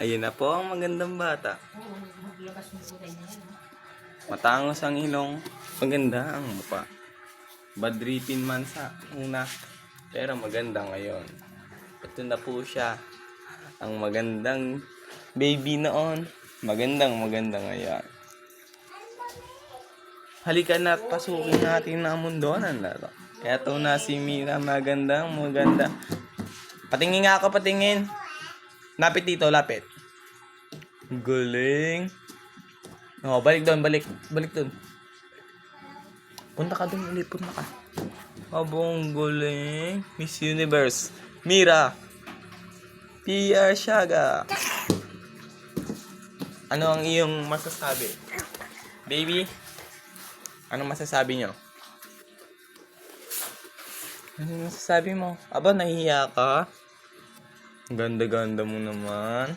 Ayun na po ang magandang bata. Oo, maglabas ng kulay na yan. Matangos ang ilong. Maganda ang mukha. Badritin man sa una. Pero maganda ngayon. Ito na po siya. Ang magandang baby noon. Maganda ngayon. Halika na, pasukin natin ang mundo ng laro. Eto na si Mira, maganda. Patingin nga ako, patingin. Lapit dito, lapit. Galing. Oh, balik doon. Punta ka doon ulit, punta ka. Abong galing. Miss Universe. Mira. Pia Siaga. Ano ang iyong masasabi? Baby? Anong masasabi nyo? Anong masasabi mo? Aba, nahihiya ka? Ganda-ganda mo naman.